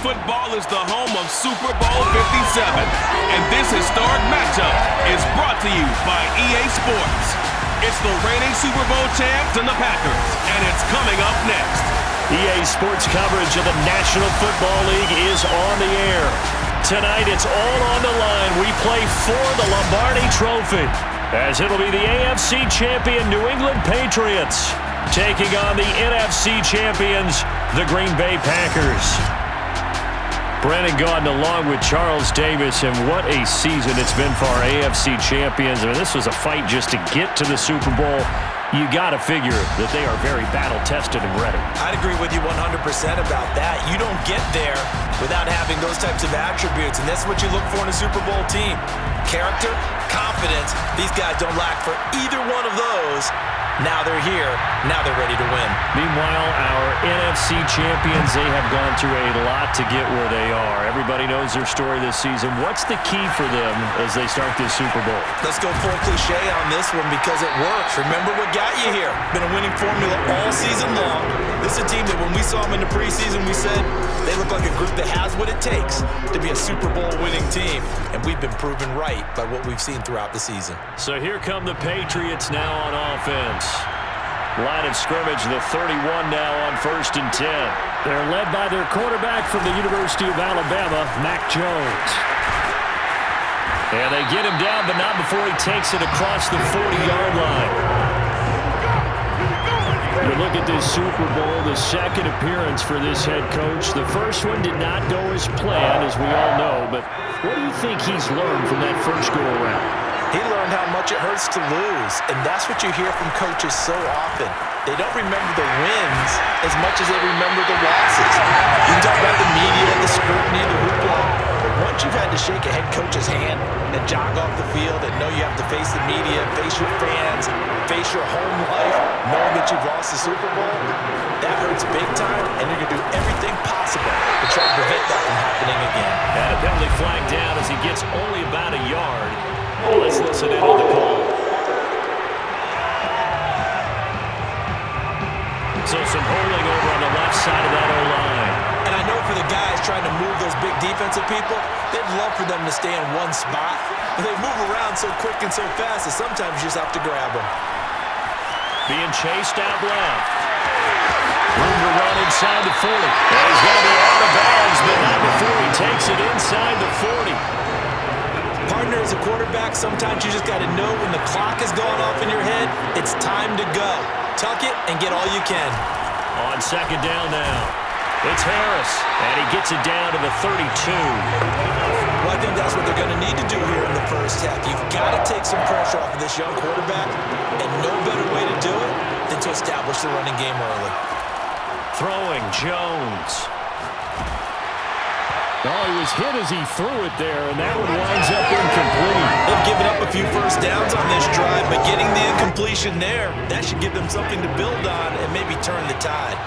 football is the home of Super Bowl 57, and this historic matchup is brought to you by EA Sports. It's the reigning Super Bowl champs and the Packers, and it's coming up next. EA Sports coverage of the National Football League is on the air. Tonight, it's all on the line. We play for the Lombardi Trophy, as it'll be the AFC champion New England Patriots taking on the NFC champions, the Green Bay Packers. Brandon Gaudin along with Charles Davis, and what a season it's been for our AFC champions. I mean, this was a fight just to get to the Super Bowl. You got to figure that they are very battle-tested and ready. I'd agree with you 100% about that. You don't get there without having those types of attributes, and that's what you look for in a Super Bowl team. Character, confidence. These guys don't lack for either one of those. Now they're here. Now they're ready to win. Meanwhile, our NFC champions, they have gone through a lot to get where they are. Everybody knows their story this season. What's the key for them as they start this Super Bowl? Let's go full cliche on this one because it works. Remember what got you here. Been a winning formula all season long. This is a team that when we saw them in the preseason, we said they look like a group that has what it takes to be a Super Bowl winning team. And we've been proven right by what we've seen throughout the season. So here come the Patriots now on offense. Line of scrimmage, the 31 now on 1st and 10. They're led by their quarterback from the University of Alabama, Mac Jones. And they get him down, but not before he takes it across the 40-yard line. You look at this Super Bowl, the second appearance for this head coach. The first one did not go as planned, as we all know, but what do you think he's learned from that first go-around? He learned how much it hurts to lose, and that's what you hear from coaches so often. They don't remember the wins as much as they remember the losses. You can talk about the media, the scrutiny, the hoopla, but once you've had to shake a head coach's hand and jog off the field and know you have to face the media, face your fans, face your home life, knowing that you've lost the Super Bowl, that hurts big time, and you're going to do everything possible to try to prevent that from happening again. And a penalty flag down as he gets only about a yard. Well, let's listen in on the call. So some holding over on the left side of that O-line. And I know for the guys trying to move those big defensive people, they'd love for them to stay in one spot. But they move around so quick and so fast that sometimes you just have to grab them. Being chased out left. Room to run inside the 40. And he's going to be out of bounds, but not before he takes it inside the 40. Partner, as a quarterback, sometimes you just got to know when the clock is going off in your head, it's time to go. Tuck it and get all you can. On second down now, it's Harris, and he gets it down to the 32. Well, I think that's what they're going to need to do here in the first half. You've got to take some pressure off of this young quarterback, and no better way to do it than to establish the running game early. Throwing, Jones. Oh, he was hit as he threw it there, and that one winds up incomplete. They've given up a few first downs on this drive, but getting the incompletion there, that should give them something to build on and maybe turn the tide.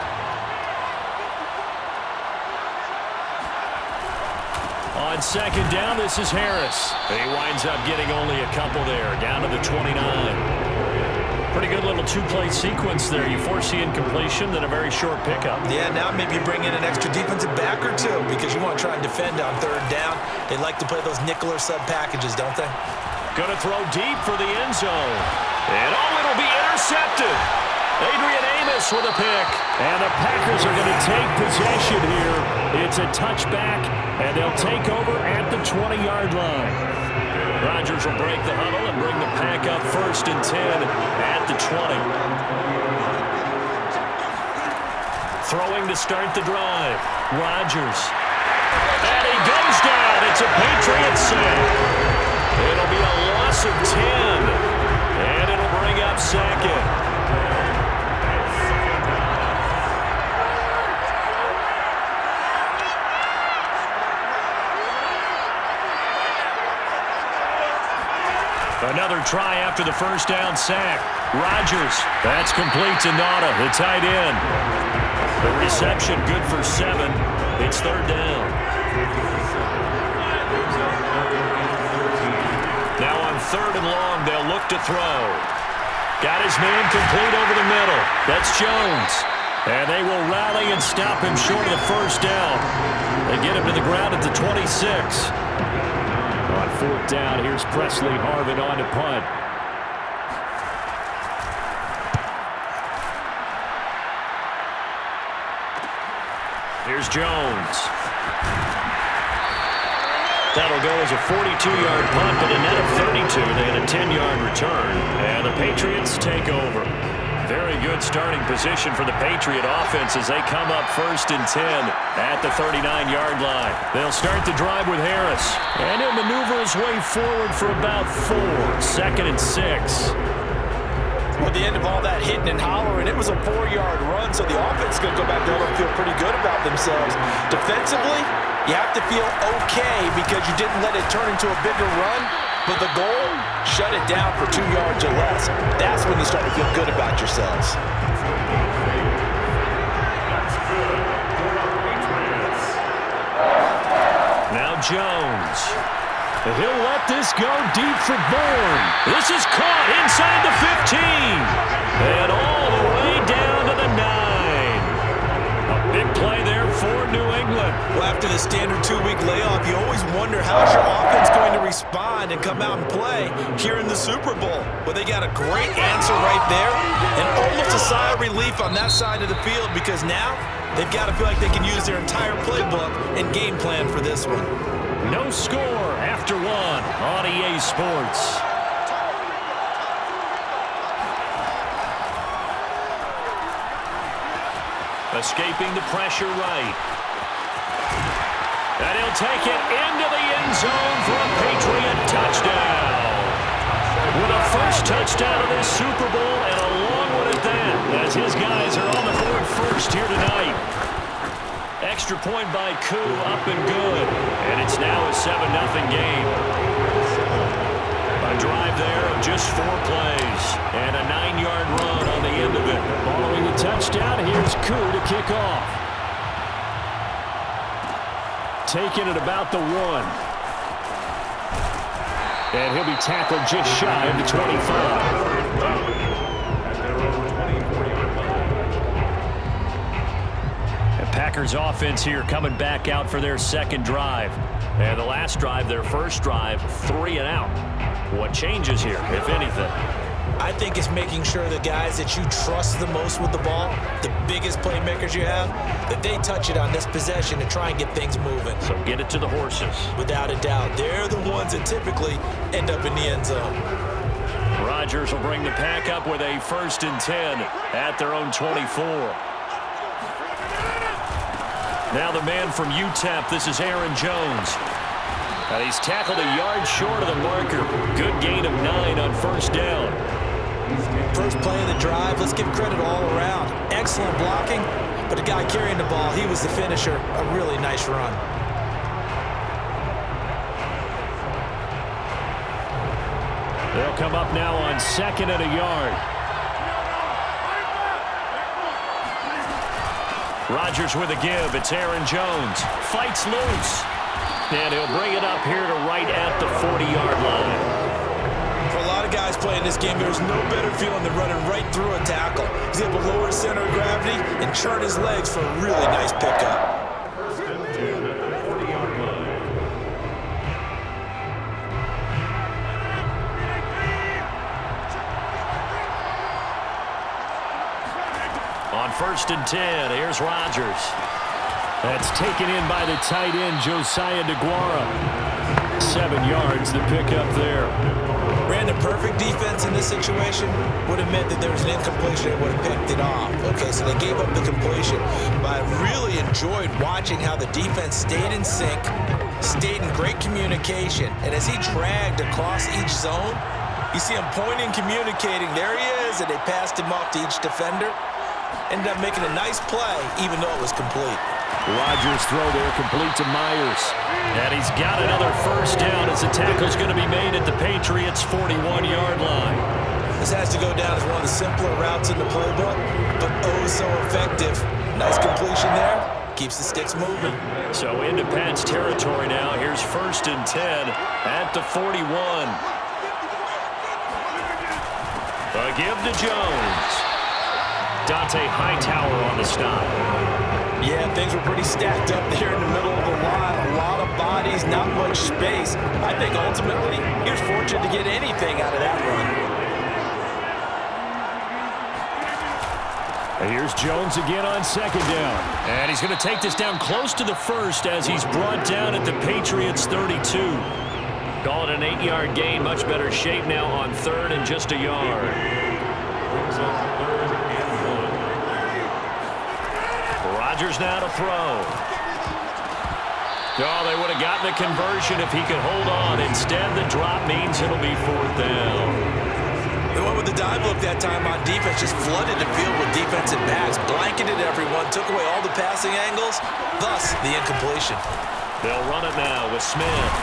On second down, this is Harris. He winds up getting only a couple there, down to the 29. Pretty good little two-play sequence there. You force the incompletion, then a very short pickup. Yeah, now maybe you bring in an extra defensive back or two because you want to try and defend on third down. They like to play those nickel or sub packages, don't they? Going to throw deep for the end zone. And it'll be intercepted. Adrian Amos with a pick. And the Packers are going to take possession here. It's a touchback, and they'll take over at the 20-yard line. Rodgers will break the huddle and bring the pack up 1st and 10 at the 20. Throwing to start the drive. Rodgers. And he goes down. It's a Patriots sack. It'll be a loss of 10. And it'll bring up second. Another try after the first down sack. Rodgers. That's complete to Nauta, the tight end. The reception good for 7. It's third down. Now on 3rd and long, they'll look to throw. Got his man complete over the middle. That's Jones. And they will rally and stop him short of the first down. They get him to the ground at the 26. On fourth down, here's Presley Harvin on to punt. Here's Jones. That'll go as a 42-yard punt, but a net of 32. They had a 10-yard return, and the Patriots take over. Very good starting position for the Patriot offense as they come up 1st and 10 at the 39-yard line. They'll start the drive with Harris, and he'll maneuver his way forward for about 4. 2nd and 6. At the end of all that hitting and hollering, it was a 4-yard run, so the offense is going to go back there and feel pretty good about themselves. Defensively, you have to feel okay because you didn't let it turn into a bigger run, but the goal, shut it down for 2 yards or less. That's when you start to feel good about yourselves. Now Jones. He'll let this go deep for Bourne. This is caught inside the 15. And all the way down to the 9. A big play there for New England. Well, after the standard 2-week layoff, you always wonder how's your offense going to respond and come out and play here in the Super Bowl. Well, they got a great answer right there and almost a sigh of relief on that side of the field because now they've got to feel like they can use their entire playbook and game plan for this one. No score after 1 on EA Sports. Escaping the pressure right. And he'll take it into the end zone for a Patriot touchdown. With a first touchdown of this Super Bowl and a long one at that, as his guys are on the board first here tonight. Extra point by Koo, up and good. And it's now a 7-0 game. A drive there of just 4 plays. And a 9-yard run on the end of it. Following the touchdown, here's Koo to kick off. Taking it about the 1. And he'll be tackled just shy of the 25. Packers offense here coming back out for their second drive. And the last drive, their first drive, 3 and out. What changes here, if anything? I think it's making sure the guys that you trust the most with the ball, the biggest playmakers you have, that they touch it on this possession to try and get things moving. So get it to the horses. Without a doubt. They're the ones that typically end up in the end zone. Rodgers will bring the pack up with a 1st and 10 at their own 24. Now the man from UTEP, this is Aaron Jones. And he's tackled a yard short of the marker. Good gain of 9 on first down. First play of the drive, let's give credit all around. Excellent blocking, but the guy carrying the ball, he was the finisher. A really nice run. They'll come up now on 2nd and a yard. Rodgers with a give. It's Aaron Jones. Fights loose. And he'll bring it up here to right at the 40-yard line. For a lot of guys playing this game, there's no better feeling than running right through a tackle. He's able to lower his center of gravity and churn his legs for a really nice pickup. On 1st and 10, here's Rodgers. That's taken in by the tight end, Josiah DeGuara. 7 yards, the pickup there. Ran the perfect defense in this situation. Would have meant that there was an incompletion. It would have picked it off. Okay, so they gave up the completion. But I really enjoyed watching how the defense stayed in sync, stayed in great communication. And as he dragged across each zone, you see him pointing, communicating. There he is, and they passed him off to each defender. Ended up making a nice play, even though it was complete. Rodgers throw there complete to Myers. And he's got another first down as the tackle's going to be made at the Patriots' 41-yard line. This has to go down as one of the simpler routes in the playbook, but oh so effective. Nice completion there. Keeps the sticks moving. So into Pat's territory now. Here's 1st and 10 at the 41. A give to Jones. Dante Hightower on the stop. Yeah, things were pretty stacked up there in the middle of the line. A lot of bodies, not much space. I think ultimately he was fortunate to get anything out of that run. And here's Jones again on second down. And he's going to take this down close to the first as he's brought down at the Patriots' 32. Call it an 8-yard gain. Much better shape now on third and just a yard. Rodgers now to throw. Oh, they would have gotten a conversion if he could hold on. Instead, the drop means it'll be fourth down. They went with the dive look that time on defense, just flooded the field with defensive backs, blanketed everyone, took away all the passing angles, thus the incompletion. They'll run it now with Smith.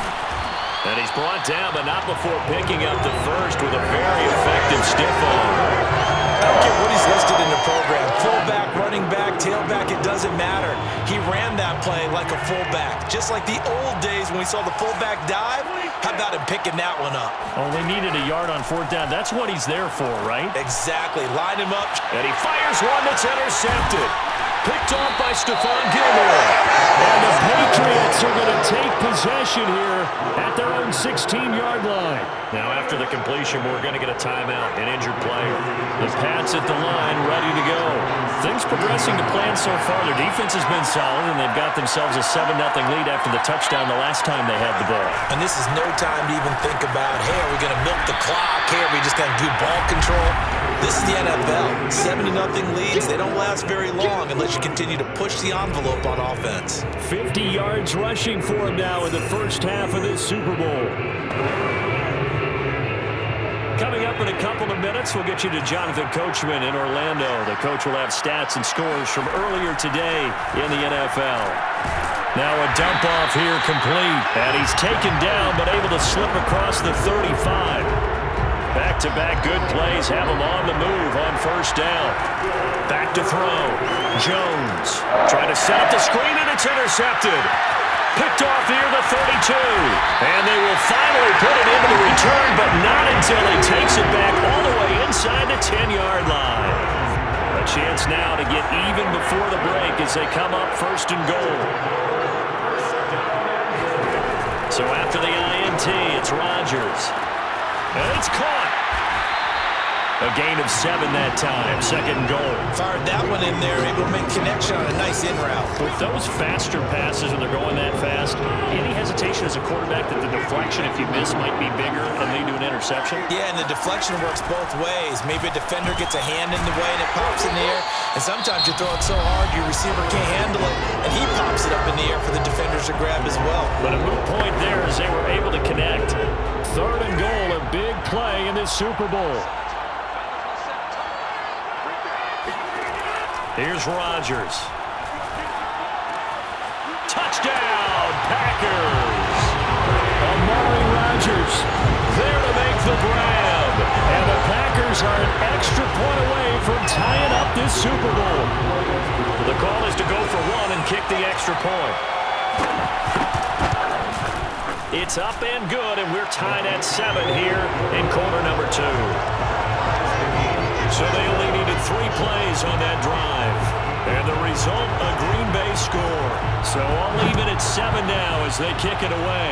And he's brought down, but not before picking up the first with a very effective stiff arm. I don't care what he's listed in the program. Fullback, running back, tailback, it doesn't matter. He ran that play like a fullback. Just like the old days when we saw the fullback dive, how about him picking that one up? Only needed a yard on fourth down. That's what he's there for, right? Exactly. Line him up. And he fires one that's intercepted. Picked off by Stephon Gilmore. And the Patriots are going to take possession here at their own 16-yard line. Now, after the completion, we're going to get a timeout, an injured player. The Pats at the line, ready to go. Things progressing to plan so far. Their defense has been solid, and they've got themselves a 7-0 lead after the touchdown the last time they had the ball. And this is no time to even think about, hey, are we going to milk the clock? Hey, are we just going to do ball control? This is the NFL. 70-0 leads, they don't last very long unless you continue to push the envelope on offense. 50 yards rushing for him now in the first half of this Super Bowl. Coming up in a couple of minutes, we'll get you to Jonathan Coachman in Orlando. The coach will have stats and scores from earlier today in the NFL. Now a dump off here complete. And he's taken down but able to slip across the 35. Back-to-back good plays have him on the move on first down. Back to throw. Jones trying to set up the screen, and it's intercepted. Picked off near the 32. And they will finally put it into the return, but not until he takes it back all the way inside the 10-yard line. A chance now to get even before the break as they come up first and goal. So after the INT, it's Rodgers. And it's caught. A gain of 7 that time. Second and goal. Fired that one in there, able to make connection on a nice in route. With those faster passes when they're going that fast, any hesitation as a quarterback that the deflection, if you miss, might be bigger and lead to an interception? Yeah, and the deflection works both ways. Maybe a defender gets a hand in the way and it pops in the air. And sometimes you throw it so hard your receiver can't handle it, and he pops it up in the air for the defenders to grab as well. But a moot point there as they were able to connect. Third and goal, a big play in this Super Bowl. Here's Rodgers. Touchdown, Packers! Amari Rodgers there to make the grab. And the Packers are an extra point away from tying up this Super Bowl. The call is to go for one and kick the extra point. It's up and good, and we're tied at 7 here in quarter number 2. So they only needed 3 plays on that drive. And the result, a Green Bay score. So all even at 7 now as they kick it away.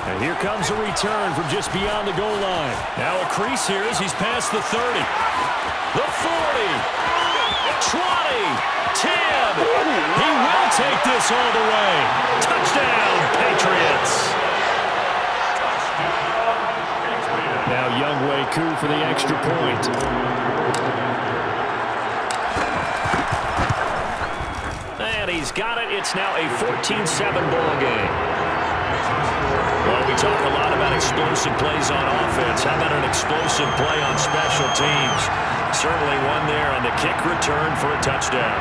And here comes a return from just beyond the goal line. Now a crease here as he's past the 30. The 40. 20. 10. He will take this all the way. Touchdown, Patriots. Now Younghoe Koo for the extra point. And he's got it. It's now a 14-7 ball game. Well, we talk a lot about explosive plays on offense. How about an explosive play on special teams? Certainly one there on the kick return for a touchdown.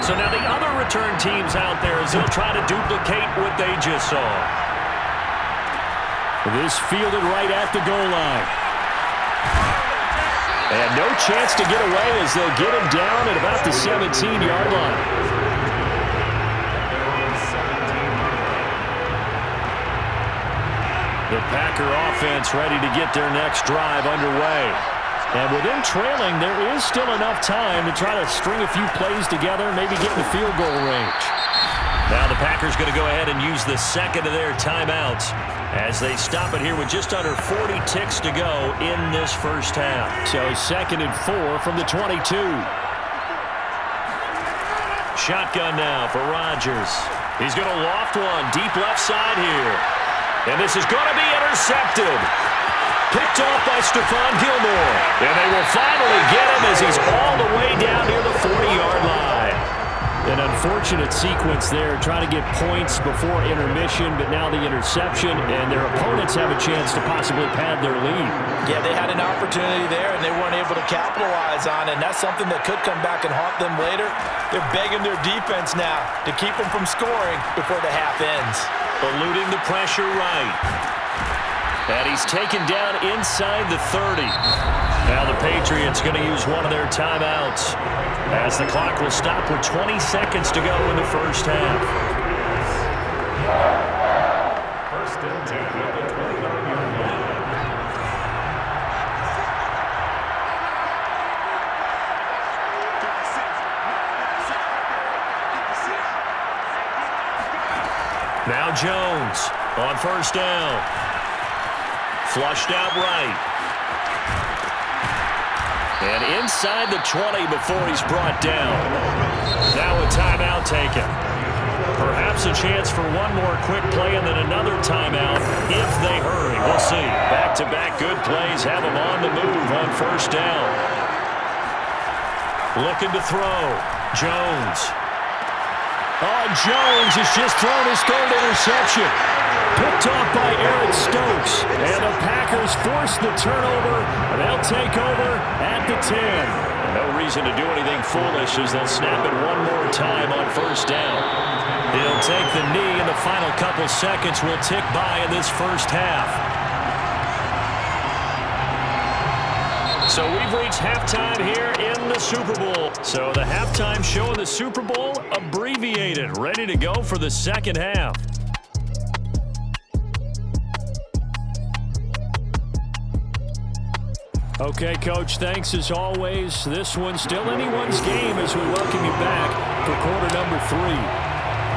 So now the other return teams out there as they'll try to duplicate what they just saw. This fielded right at the goal line. And no chance to get away as they'll get him down at about the 17-yard line. The Packer offense ready to get their next drive underway. And with them trailing, there is still enough time to try to string a few plays together and maybe get in the field goal range. Now the Packers going to go ahead and use the second of their timeouts as they stop it here with just under 40 ticks to go in this first half. So 2nd and 4 from the 22. Shotgun now for Rodgers. He's going to loft one deep left side here. And this is going to be intercepted. Picked off by Stephon Gilmore. And they will finally get him as he's all the way down near the 40-yard line. An unfortunate sequence there, trying to get points before intermission, but now the interception, and their opponents have a chance to possibly pad their lead. Yeah, they had an opportunity there, and they weren't able to capitalize on it, and that's something that could come back and haunt them later. They're begging their defense now to keep them from scoring before the half ends. Eluding the pressure right. And he's taken down inside the 30. Now the Patriots going to use one of their timeouts as the clock will stop with 20 seconds to go in the first half. First and 10 at the 29-yard line. Now Jones on first down. Flushed out right. And inside the 20 before he's brought down. Now a timeout taken. Perhaps a chance for one more quick play and then another timeout if they hurry. We'll see. Back-to-back good plays have them on the move on first down. Looking to throw. Jones. Oh, Jones has just thrown his third interception. Picked off by Eric Stokes. And the Packers force the turnover. And they'll take over at the 10. No reason to do anything foolish as they'll snap it one more time on first down. He'll take the knee, and the final couple seconds will tick by in this first half. So we've reached halftime here in the Super Bowl. So the halftime show in the Super Bowl abbreviated, ready to go for the second half. Okay, Coach, thanks as always. This one's still anyone's game as we welcome you back for quarter number 3.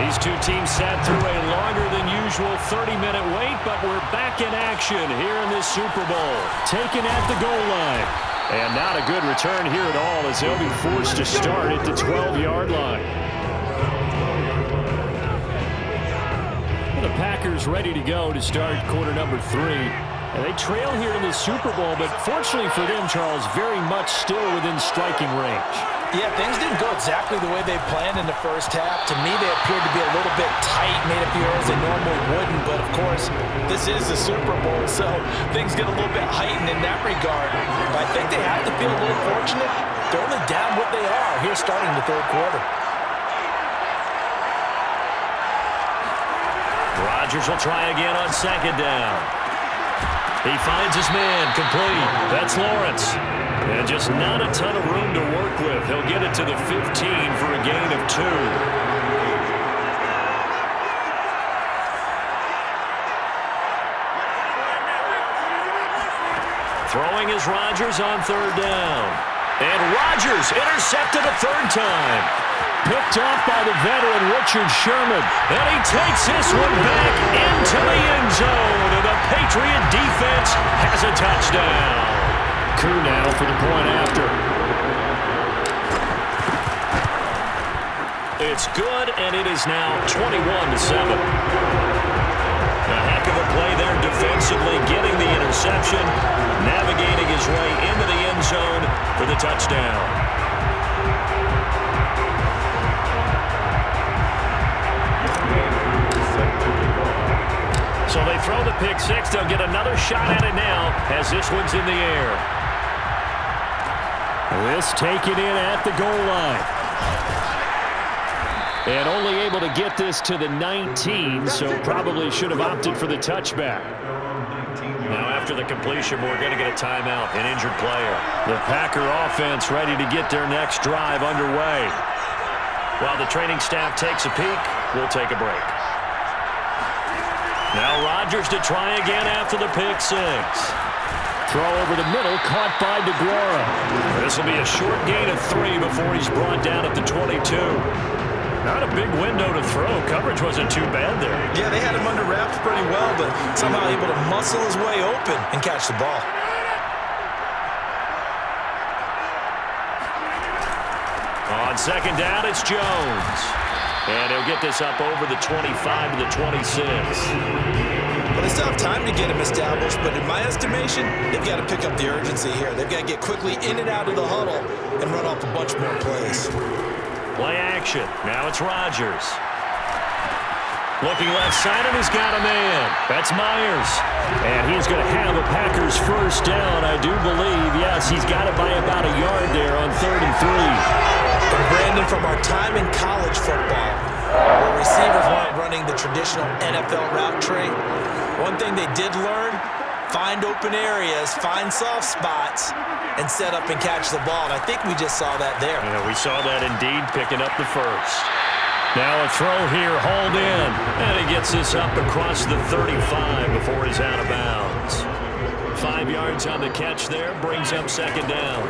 These two teams sat through a longer than usual 30-minute wait, but we're back in action here in this Super Bowl. Taken at the goal line. And not a good return here at all as they'll be forced to start at the 12-yard line. The Packers ready to go to start quarter number 3. And they trail here in the Super Bowl, but fortunately for them, Charles, very much still within striking range. Yeah, things didn't go exactly the way they planned in the first half. To me, they appeared to be a little bit tight, made it appear as they normally wouldn't. But, of course, this is the Super Bowl, so things get a little bit heightened in that regard. But I think they have to feel a little fortunate. They're only down what they are here starting the third quarter. Rodgers will try again on second down. He finds his man, complete. That's Lawrence. And just not a ton of room to work with. He'll get it to the 15 for a gain of 2. Throwing is Rodgers on third down. And Rodgers intercepted a third time. Picked off by the veteran Richard Sherman. And he takes this one back into the end zone. And the Patriot defense has a touchdown. Coup now for the point after. It's good, and it is now 21-7. A heck of a play there defensively, getting the interception, navigating his way into the end zone for the touchdown. So they throw the pick six. They'll get another shot at it now as this one's in the air. This taken in at the goal line. And only able to get this to the 19, so probably should have opted for the touchback. Now after the completion, we're going to get a timeout, an injured player. The Packer offense ready to get their next drive underway. While the training staff takes a peek, we'll take a break. Now Rodgers to try again after the pick six. Throw over the middle, caught by DeGuara. This will be a short gain of 3 before he's brought down at the 22. Not a big window to throw. Coverage wasn't too bad there. Yeah, they had him under wraps pretty well, but somehow able to muscle his way open and catch the ball. On second down, it's Jones. And he'll get this up over the 25 to the 26. Well, they still have time to get him established, but in my estimation, they've got to pick up the urgency here. They've got to get quickly in and out of the huddle and run off a bunch more plays. Play action. Now it's Rodgers. Looking left side, and he's got a man. That's Myers. And he's going to have a Packers first down, I do believe. Yes, he's got it by about a yard there on 3rd and 3. And Brandon, from our time in college football, where receivers weren't running the traditional NFL route tree, one thing they did learn, find open areas, find soft spots, and set up and catch the ball. And I think we just saw that there. Yeah, we saw that indeed, picking up the first. Now a throw here, hauled in. And he gets this up across the 35 before he's out of bounds. 5 yards on the catch there, brings up second down.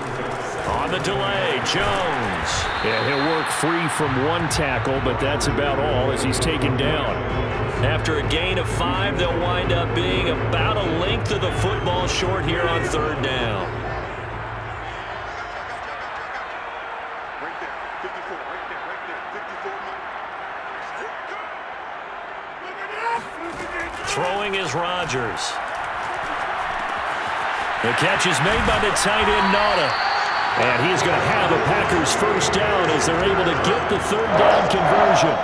On the delay, Jones. Yeah, he'll work free from one tackle, but that's about all as he's taken down. After a gain of 5, they'll wind up being about a length of the football short here on 3rd down. Throwing is Rodgers. The catch is made by the tight end, Nauta. And he's going to have a Packers first down as they're able to get the 3rd down conversion.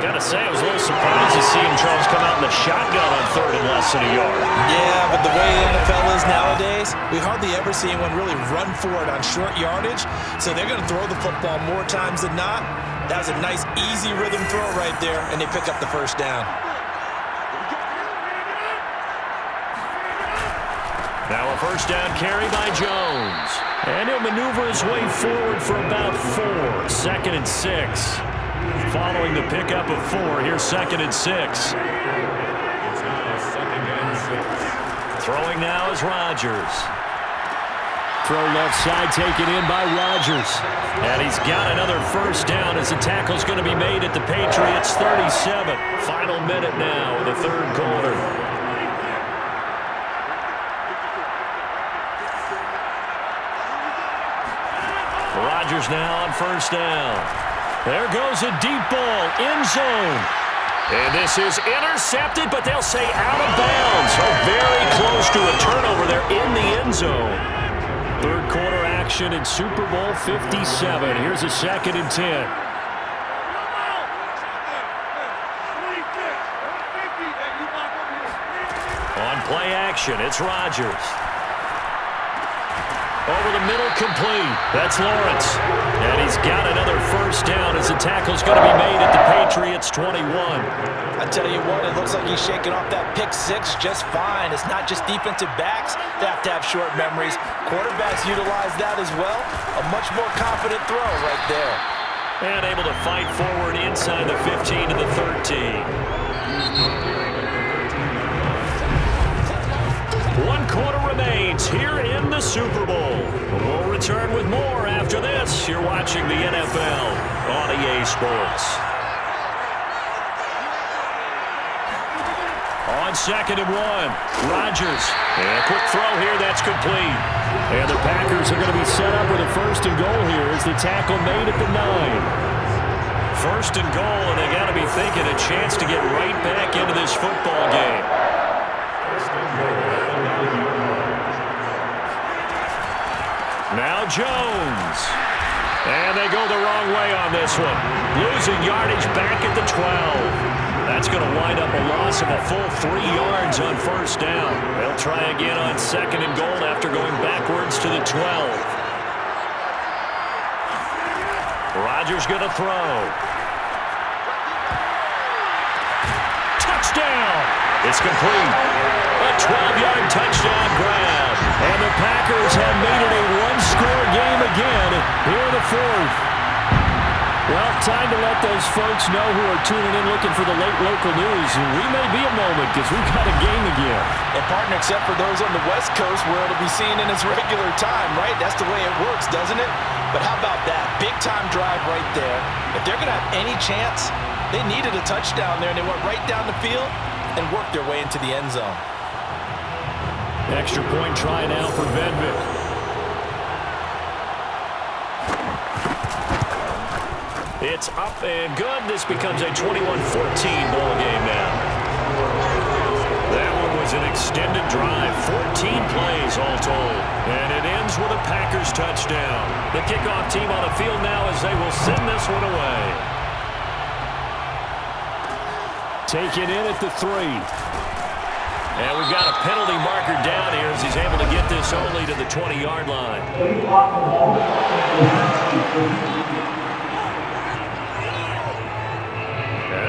Got to say, I was a little surprised to see him, Charles, come out in the shotgun on 3rd and less than a yard. Yeah, but the way the NFL is nowadays, we hardly ever see anyone really run for it on short yardage. So they're going to throw the football more times than not. That was a nice, easy rhythm throw right there, and they pick up the first down. Now a first down carry by Jones. And he'll maneuver his way forward for about 4. 2nd and 6. Following the pickup of 4, here's 2nd and 6. Throwing now is Rodgers. Throw left side taken in by Rodgers. And he's got another first down as the tackle's going to be made at the Patriots 37. Final minute now of the 3rd quarter. Rodgers now on first down. There goes a deep ball, end zone. And this is intercepted, but they'll say out of bounds. So very close to a turnover there in the end zone. 3rd quarter action in Super Bowl 57. Here's a 2nd and 10. On play action, it's Rodgers. Over the middle, complete. That's Lawrence. And he's got another first down as the tackle's going to be made at the Patriots 21. I tell you what, it looks like he's shaking off that pick 6 just fine. It's not just defensive backs that have to have short memories. Quarterbacks utilize that as well. A much more confident throw right there. And able to fight forward inside the 15 to the 13. 1 quarter remains here in the Super Bowl. We'll return with more after this. You're watching the NFL on EA Sports. On 2nd and 1, Rodgers. And a quick throw here, that's complete. And the Packers are going to be set up with a 1st and goal here as the tackle made at the 9. 1st and goal, and they got to be thinking a chance to get right back into this football game. Now Jones. And they go the wrong way on this one. Losing yardage back at the 12. That's going to wind up a loss of a full 3 yards on first down. They'll try again on 2nd and goal after going backwards to the 12. Rodgers going to throw. Touchdown! It's complete. A 12-yard touchdown grab. And the Packers have made it a one-score game again here in the 4th. Well, time to let those folks know who are tuning in looking for the late local news. We may be a moment because we've got a game again. And partner, except for those on the West Coast where it'll be seen in its regular time, right? That's the way it works, doesn't it? But how about that? Big-time drive right there. If they're going to have any chance, they needed a touchdown there, and they went right down the field and worked their way into the end zone. Extra point try now for Vedvik. It's up and good. This becomes a 21-14 ball game now. That one was an extended drive, 14 plays all told. And it ends with a Packers touchdown. The kickoff team on the field now as they will send this one away. Taken in at the 3. And we've got a penalty marker down here as he's able to get this only to the 20-yard line.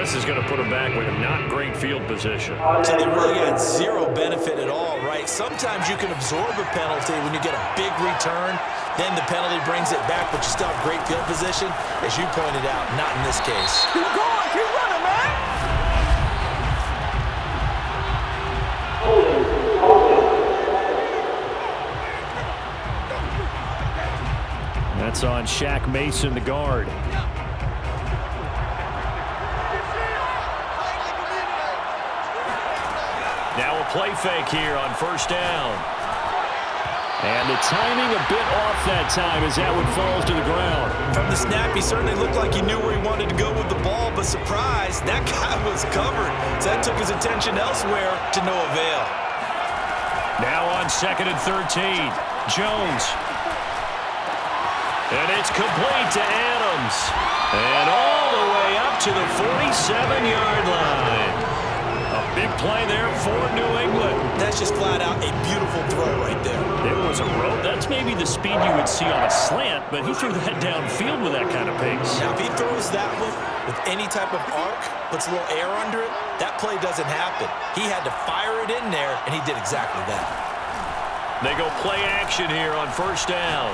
This is going to put him back with a not great field position. So they really got zero benefit at all, right? Sometimes you can absorb a penalty when you get a big return. Then the penalty brings it back, but you still have great field position. As you pointed out, not in this case. Keep going, keep running, man. That's on Shaq Mason, the guard. Now a play fake here on first down. And the timing a bit off that time as that one falls to the ground. From the snap, he certainly looked like he knew where he wanted to go with the ball, but surprise, that guy was covered. So that took his attention elsewhere to no avail. Now on 2nd and 13, Jones. And it's complete to Adams. And all the way up to the 47-yard line. A big play there for New England. That's just flat out a beautiful throw right there. There was a rope. That's maybe the speed you would see on a slant, but he threw that downfield with that kind of pace. Now, if he throws that one with any type of arc, puts a little air under it, that play doesn't happen. He had to fire it in there, and he did exactly that. They go play action here on first down.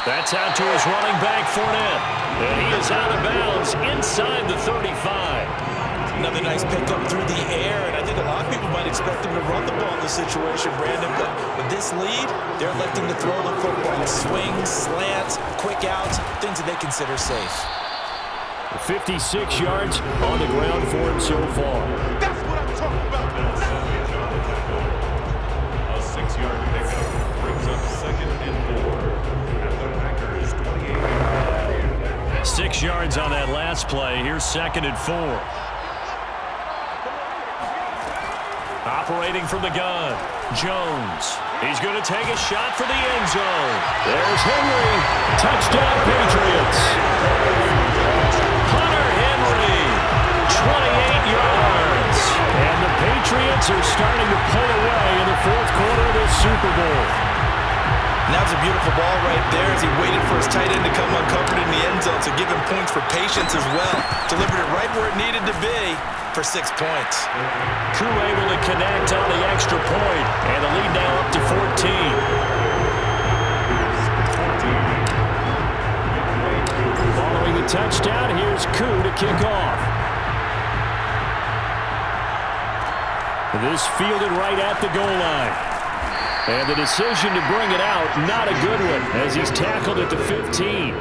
That's out to his running back, Fournette. And he is out of bounds inside the 35. Another nice pickup through the air, and I think a lot of people might expect him to run the ball in this situation, Brandon, but with this lead, they're electing to throw the football. Swings, slants, quick outs, things that they consider safe. 56 yards on the ground for him so far. That's what I'm talking about. A 6-yard pickup brings up 2nd and 4 at the Packers' 28. 6 yards on that last play. Here's 2nd and 4. Operating from the gun, Jones. He's going to take a shot for the end zone. There's Henry. Touchdown, Patriots. Hunter Henry, 28 yards. And the Patriots are starting to pull away in the 4th quarter of this Super Bowl. And that was a beautiful ball right there as he waited for his tight end to come uncovered in the end zone, so give him points for patience as well. Delivered it right where it needed to be for 6 points. Koo able to connect on the extra point, and the lead now up to 14. Following the touchdown, here's Koo to kick off. This fielded right at the goal line. And the decision to bring it out, not a good one, as he's tackled at the 15.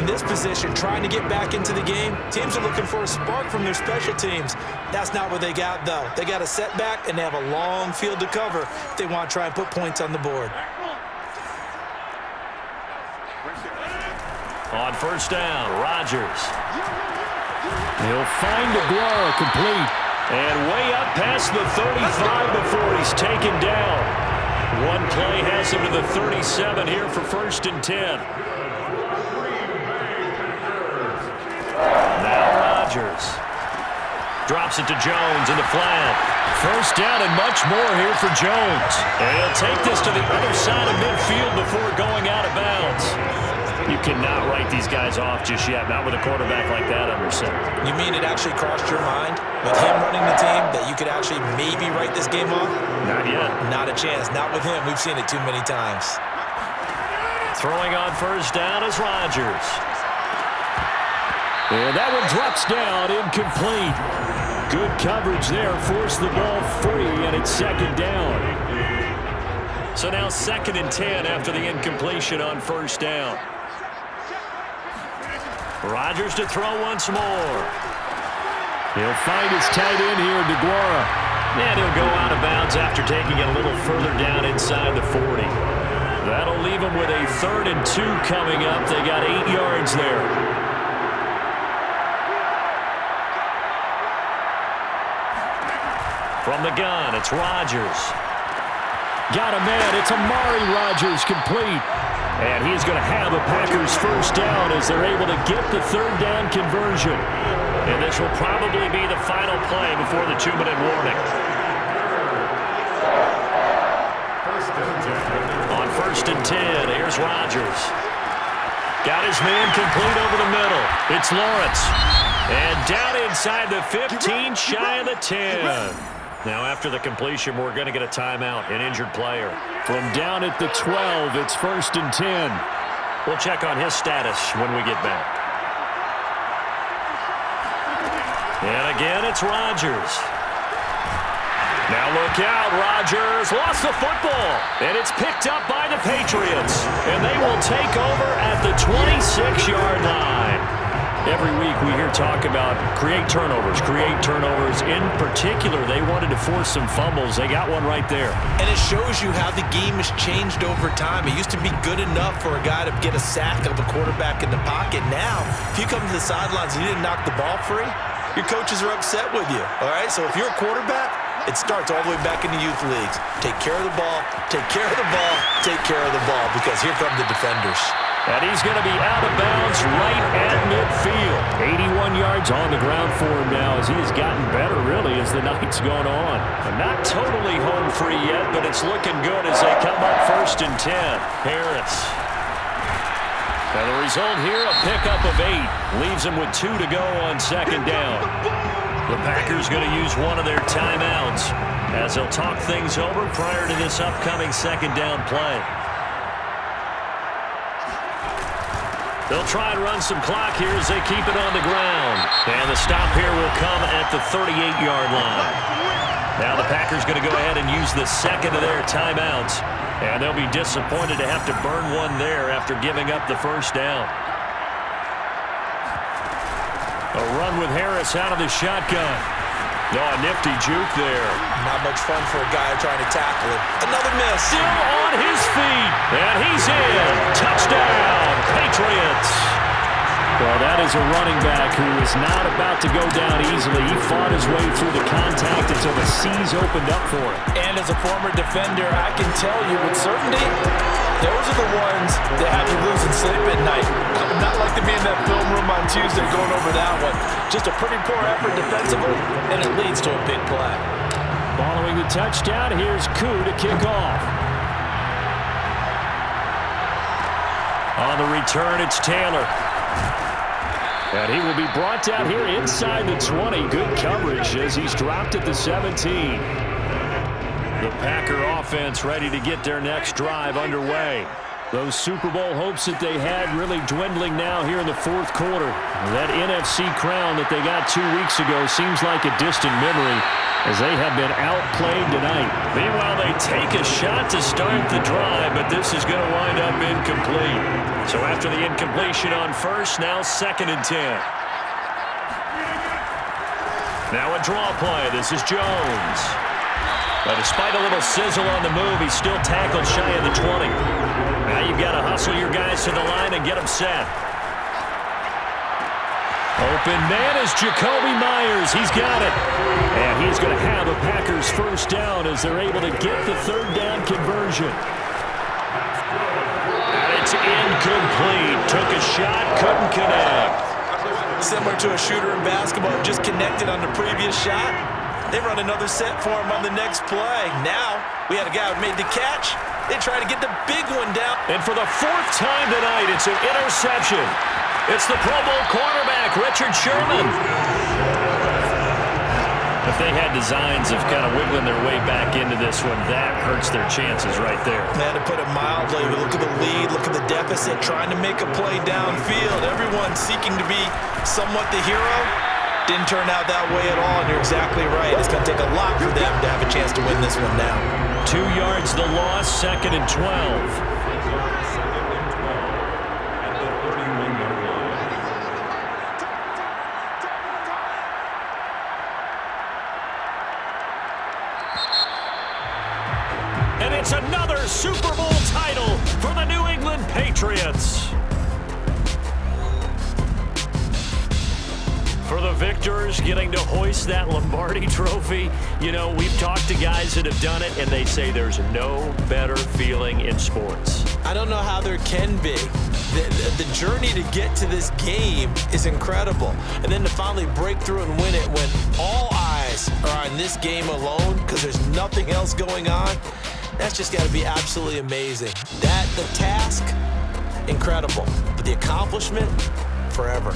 In this position, trying to get back into the game, teams are looking for a spark from their special teams. That's not what they got, though. They got a setback, and they have a long field to cover if they want to try and put points on the board. On first down, Rodgers. He'll find Aguero complete. And way up past the 35 before he's taken down. One play has him to the 37 here for 1st and 10. Now Rodgers. Drops it to Jones in the flat. First down and much more here for Jones. And he'll take this to the other side of midfield before going out of bounds. You cannot write these guys off just yet, not with a quarterback like that under center. You mean it actually crossed your mind with him running the team that you could actually maybe write this game off? Not yet. Not a chance. Not with him. We've seen it too many times. Throwing on first down is Rodgers. And that one drops down, incomplete. Good coverage there, forced the ball free, and it's second down. So now 2nd and 10 after the incompletion on first down. Rodgers to throw once more. He'll find his tight end here, DeGuara. And he'll go out of bounds after taking it a little further down inside the 40. That'll leave him with a 3rd and 2 coming up. They got 8 yards there. From the gun, it's Rodgers. Got a man. It's Amari Rodgers, complete. And he's going to have a Packers first down as they're able to get the 3rd down conversion. And this will probably be the final play before the 2-minute warning. On 1st and 10, here's Rodgers. Got his man complete over the middle. It's Lawrence. And down inside the 15, shy of the 10. Now after the completion, we're going to get a timeout, an injured player. From down at the 12, it's 1st and 10. We'll check on his status when we get back. And again, it's Rodgers. Now look out, Rodgers lost the football, and it's picked up by the Patriots, and they will take over at the 26-yard line. Every week we hear talk about create turnovers. In particular, they wanted to force some fumbles. They got one right there. And it shows you how the game has changed over time. It used to be good enough for a guy to get a sack of a quarterback in the pocket. Now, if you come to the sidelines and you didn't knock the ball free, your coaches are upset with you. All right, so if you're a quarterback, it starts all the way back in the youth leagues. Take care of the ball, take care of the ball, take care of the ball, because here come the defenders. And he's going to be out of bounds right at midfield. 81 yards on the ground for him now as he has gotten better, really, as the night's gone on. And not totally home free yet, but it's looking good as they come up 1st and 10. Harris. And the result here, a pickup of 8. Leaves him with 2 to go on 2nd down. The Packers going to use one of their timeouts as they'll talk things over prior to this upcoming 2nd down play. They'll try and run some clock here as they keep it on the ground. And the stop here will come at the 38-yard line. Now the Packers going to go ahead and use the 2nd of their timeouts. And they'll be disappointed to have to burn one there after giving up the 1st down. A run with Harris out of the shotgun. Oh, a nifty juke there. Not much fun for a guy trying to tackle it. Another miss. Still on his feet. And he's in. Touchdown, Patriots. Well, that is a running back who is not about to go down easily. He fought his way through the contact until the seas opened up for him. And as a former defender, I can tell you with certainty, those are the ones that have you losing sleep at night. I would not like to be in that film room on Tuesday going over that one. Just a pretty poor effort defensively, and it leads to a big play. Following the touchdown, here's Koo to kick off. On the return, it's Taylor. And he will be brought down here inside the 20. Good coverage as he's dropped at the 17. The Packer offense ready to get their next drive underway. Those Super Bowl hopes that they had really dwindling now here in the 4th quarter. That NFC crown that they got 2 weeks ago seems like a distant memory as they have been outplayed tonight. Meanwhile, they take a shot to start the drive, but this is going to wind up incomplete. So after the incompletion on 1st, now 2nd and 10. Now a draw play. This is Jones. But despite a little sizzle on the move, he's still tackled shy of the 20. Now you've got to hustle your guys to the line and get them set. Open man is Jacoby Myers. He's got it. And he's going to have a Packers first down as they're able to get the 3rd down conversion. And it's incomplete. Took a shot, couldn't connect. Similar to a shooter in basketball, just connected on the previous shot. They run another set for him on the next play. Now, we had a guy who made the catch. They try to get the big one down. And for the 4th time tonight, it's an interception. It's the Pro Bowl cornerback, Richard Sherman. The if they had designs of kind of wiggling their way back into this one, that hurts their chances right there. Man, to put it mildly, look at the lead, look at the deficit, trying to make a play downfield. Everyone seeking to be somewhat the hero. Didn't turn out that way at all, and you're exactly right. It's going to take a lot for them to have a chance to win this one now. 2 yards the loss, 2nd and 12. Second and 12 at the 31-yard line. And it's another Super Bowl title for the New England Patriots. For the victors, getting to hoist that Lombardi trophy, you know, we've talked to guys that have done it, and they say there's no better feeling in sports. I don't know how there can be. The journey to get to this game is incredible. And then to finally break through and win it when all eyes are on this game alone because there's nothing else going on, that's just got to be absolutely amazing. The task, incredible. But the accomplishment, forever.